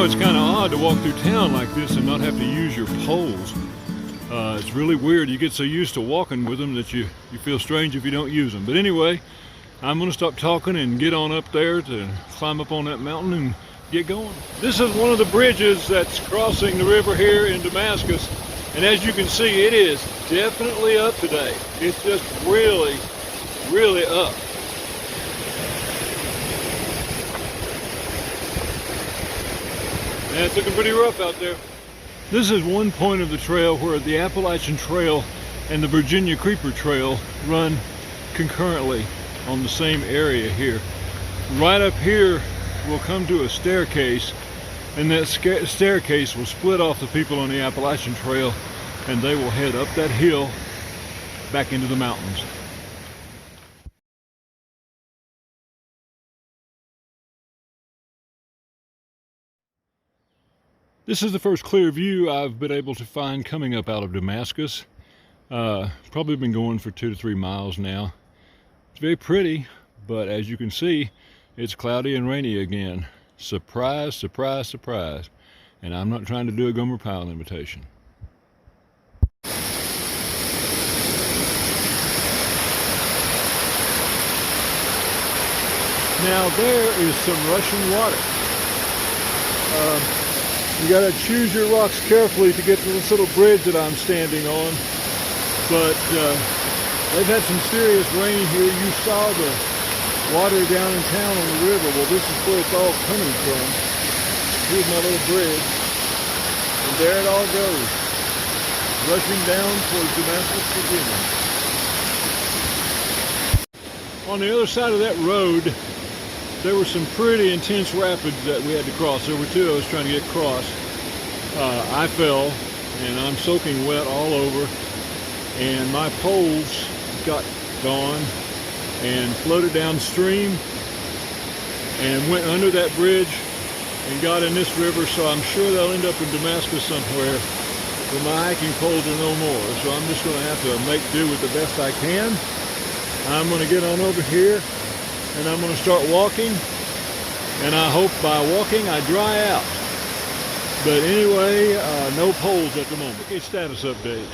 it's kind of odd to walk through town like this and not have to use your poles. It's really weird. You get so used to walking with them that you feel strange if you don't use them. But anyway, I'm going to stop talking and get on up there to climb up on that mountain and get going. This is one of the bridges that's crossing the river here in Damascus. And as you can see, it is definitely up today. It's just really, really up. And it's looking pretty rough out there. This is one point of the trail where the Appalachian Trail and the Virginia Creeper Trail run concurrently on the same area here. Right up here we'll come to a staircase, and that staircase will split off the people on the Appalachian Trail, and they will head up that hill back into the mountains. This is the first clear view I've been able to find coming up out of Damascus. Probably been going for 2 to 3 miles now. It's very pretty, but as you can see, it's cloudy and rainy again. Surprise, surprise, surprise. And I'm not trying to do a Gomer Pyle imitation. Now there is some rushing water. You gotta choose your rocks carefully to get to this little bridge that I'm standing on. But they've had some serious rain here. You saw the water down in town on the river. Well, this is where it's all coming from. Here's my little bridge. And there it all goes, rushing down towards Damascus, Virginia. On the other side of that road, there were some pretty intense rapids that we had to cross. There were 2 I was trying to get across. I fell, and I'm soaking wet all over, and my poles got gone and floated downstream and went under that bridge and got in this river, so I'm sure they'll end up in Damascus somewhere, but my hiking poles are no more, so I'm just going to have to make do with the best I can. I'm going to get on over here and I'm going to start walking, and I hope by walking I dry out. But anyway, no poles at the moment. Okay, status update.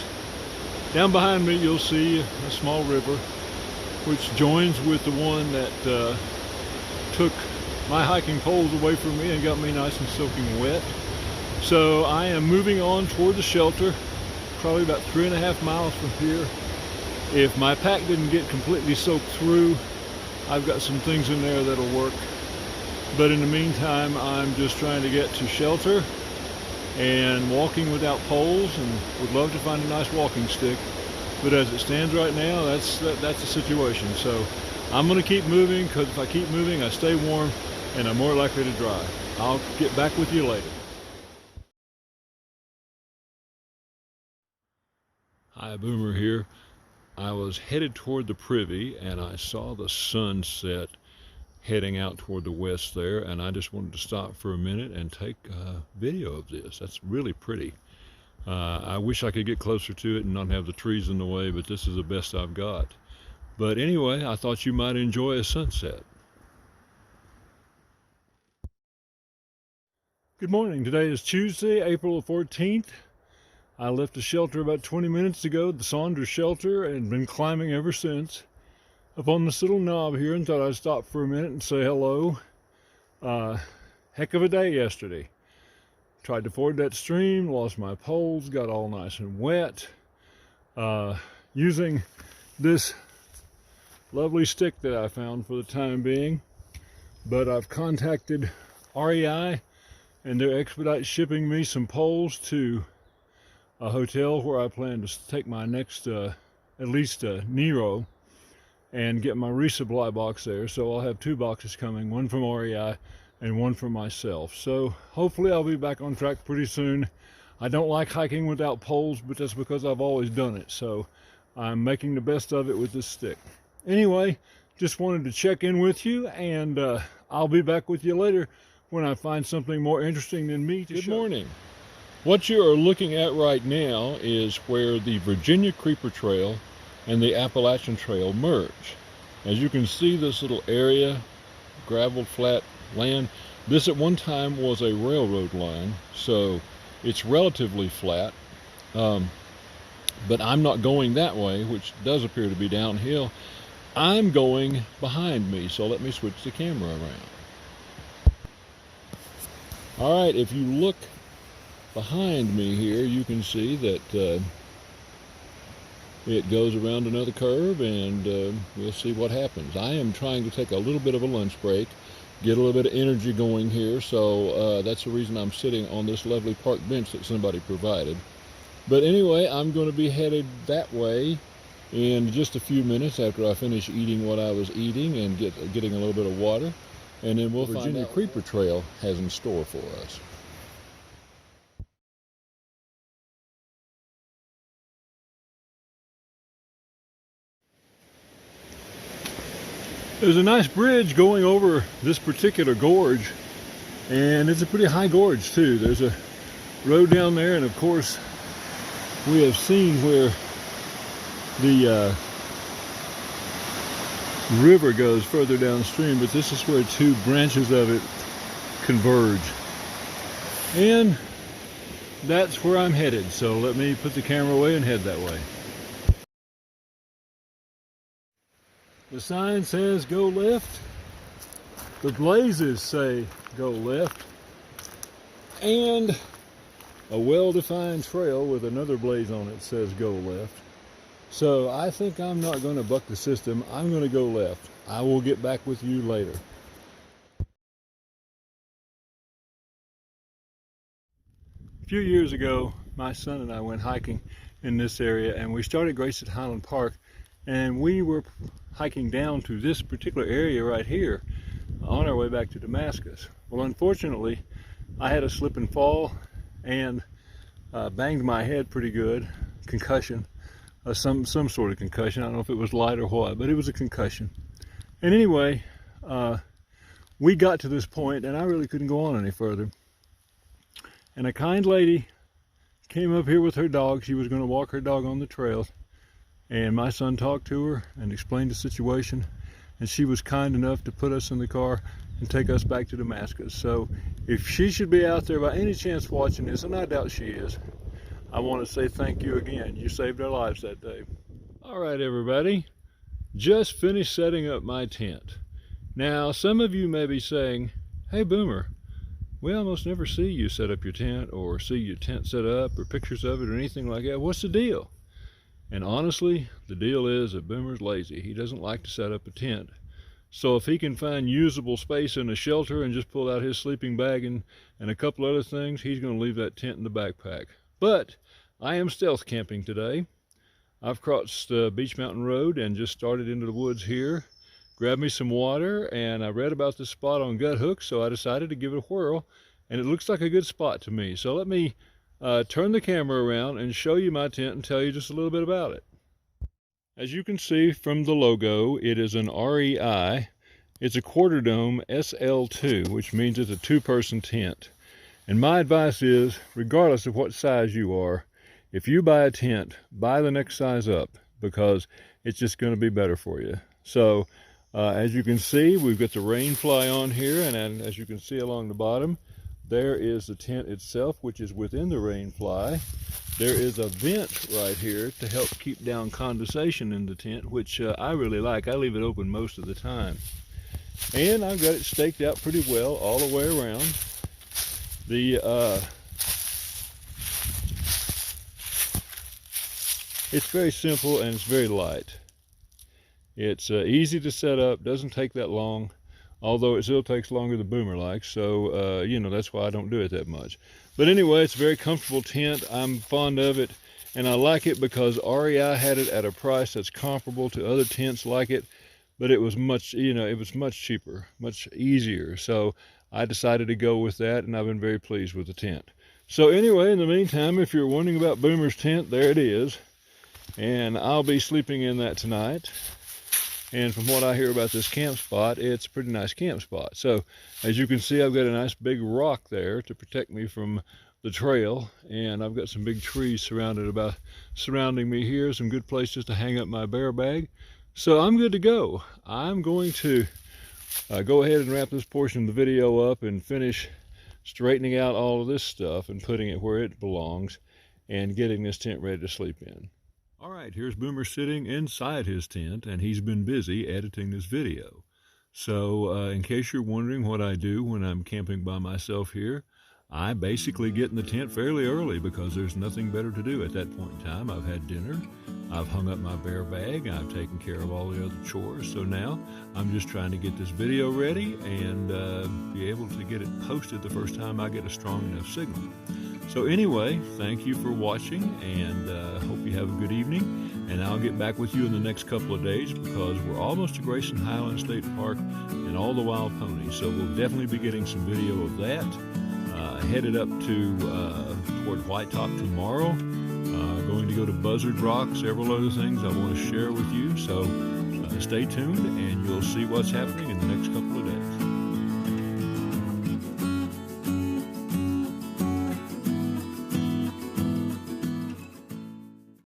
Down behind me you'll see a small river which joins with the one that took my hiking poles away from me and got me nice and soaking wet. So I am moving on toward the shelter, probably about 3.5 miles from here. If my pack didn't get completely soaked through, I've got some things in there that'll work. But in the meantime, I'm just trying to get to shelter and walking without poles, and would love to find a nice walking stick. But as it stands right now, that's the situation. So I'm going to keep moving, because if I keep moving, I stay warm and I'm more likely to dry. I'll get back with you later. Hi, Boomer here. I was headed toward the Privy and I saw the sunset heading out toward the west there, and I just wanted to stop for a minute and take a video of this. That's really pretty. I wish I could get closer to it and not have the trees in the way, but this is the best I've got. But anyway, I thought you might enjoy a sunset. Good morning. Today is Tuesday, April the 14th. I left the shelter about 20 minutes ago, the Saunders shelter, and been climbing ever since up on this little knob here, and thought I'd stop for a minute and say hello. Heck of a day yesterday. Tried to ford that stream, lost my poles, got all nice and wet. Using this lovely stick that I found for the time being, but I've contacted REI and they're expedite shipping me some poles to a hotel where I plan to take my next at least Nero and get my resupply box there. So I'll have 2 boxes coming, one from REI and one for myself. So hopefully I'll be back on track pretty soon. I don't like hiking without poles, but that's because I've always done it. So I'm making the best of it with this stick. Anyway, just wanted to check in with you, and I'll be back with you later when I find something more interesting than me to show. Good morning. What you are looking at right now is where the Virginia Creeper Trail and the Appalachian Trail merge. As you can see, this little area, gravel flat land, This at one time was a railroad line, so it's relatively flat. But I'm not going that way, which does appear to be downhill. I'm going behind me, so let me switch the camera around. All right, if you look behind me here, you can see that it goes around another curve, and we'll see what happens. I am trying to take a little bit of a lunch break, get a little bit of energy going here, so that's the reason I'm sitting on this lovely park bench that somebody provided. But anyway, I'm going to be headed that way in just a few minutes after I finish eating what I was eating and getting a little bit of water, and then we'll find out what Creeper Trail has in store for us. There's a nice bridge going over this particular gorge, and it's a pretty high gorge too. There's a road down there, and of course we have seen where the river goes further downstream, but this is where two branches of it converge, and that's where I'm headed. So let me put the camera away and head that way. The sign says go left, the blazes say go left, and a well-defined trail with another blaze on it says go left. So I think I'm not going to buck the system. I'm going to go left. I will get back with you later. A few years ago, my son and I went hiking in this area, and we started Grayson Highland Park, and we were hiking down to this particular area right here on our way back to Damascus. Well, unfortunately, I had a slip and fall and banged my head pretty good. Concussion, some sort of concussion. I don't know if it was light or what, but it was a concussion. And anyway, we got to this point, and I really couldn't go on any further. And a kind lady came up here with her dog. She was going to walk her dog on the trails. And my son talked to her and explained the situation, and she was kind enough to put us in the car and take us back to Damascus. So if she should be out there by any chance watching this, and I doubt she is, I want to say thank you again. You saved our lives that day. All right, everybody, just finished setting up my tent. Now, some of you may be saying, hey, Boomer, we almost never see you set up your tent or see your tent set up or pictures of it or anything like that. What's the deal? And honestly, the deal is that Boomer's lazy. He doesn't like to set up a tent. So if he can find usable space in a shelter and just pull out his sleeping bag and a couple other things, he's going to leave that tent in the backpack. But I am stealth camping today. I've crossed Beach Mountain Road and just started into the woods here. Grabbed me some water, and I read about this spot on Gut Hook, so I decided to give it a whirl, and it looks like a good spot to me. So let me turn the camera around and show you my tent and tell you just a little bit about it. As you can see from the logo, it is an REI. It's a quarter dome SL2, which means it's a two-person tent. And my advice is, regardless of what size you are, if you buy a tent, buy the next size up, because it's just going to be better for you. So as you can see, we've got the rain fly on here, and as you can see along the bottom, there is the tent itself, which is within the rain fly. There is a vent right here to help keep down condensation in the tent, which I really like. I leave it open most of the time. And I've got it staked out pretty well all the way around. It's very simple and it's very light. It's easy to set up, doesn't take that long, although it still takes longer than Boomer likes, so you know, that's why I don't do it that much. But anyway, it's a very comfortable tent. I'm fond of it, and I like it because REI had it at a price that's comparable to other tents like it, but it was much, you know, it was much cheaper, much easier. So I decided to go with that, and I've been very pleased with the tent. So anyway, in the meantime, if you're wondering about Boomer's tent, there it is, and I'll be sleeping in that tonight. And from what I hear about this camp spot, it's a pretty nice camp spot. So as you can see, I've got a nice big rock there to protect me from the trail, and I've got some big trees surrounding me here, some good places to hang up my bear bag. So I'm good to go. I'm going to go ahead and wrap this portion of the video up and finish straightening out all of this stuff and putting it where it belongs and getting this tent ready to sleep in. All right, here's Boomer sitting inside his tent, and he's been busy editing this video. So in case you're wondering what I do when I'm camping by myself here, I basically get in the tent fairly early because there's nothing better to do at that point in time. I've had dinner, I've hung up my bear bag, I've taken care of all the other chores. So now I'm just trying to get this video ready and be able to get it posted the first time I get a strong enough signal. So anyway, thank you for watching, and hope you have a good evening. And I'll get back with you in the next couple of days because we're almost to Grayson Highlands State Park and all the wild ponies. So we'll definitely be getting some video of that. Headed up to toward White Top tomorrow. Going to go to Buzzard Rock, several other things I want to share with you. So stay tuned and you'll see what's happening in the next couple of days.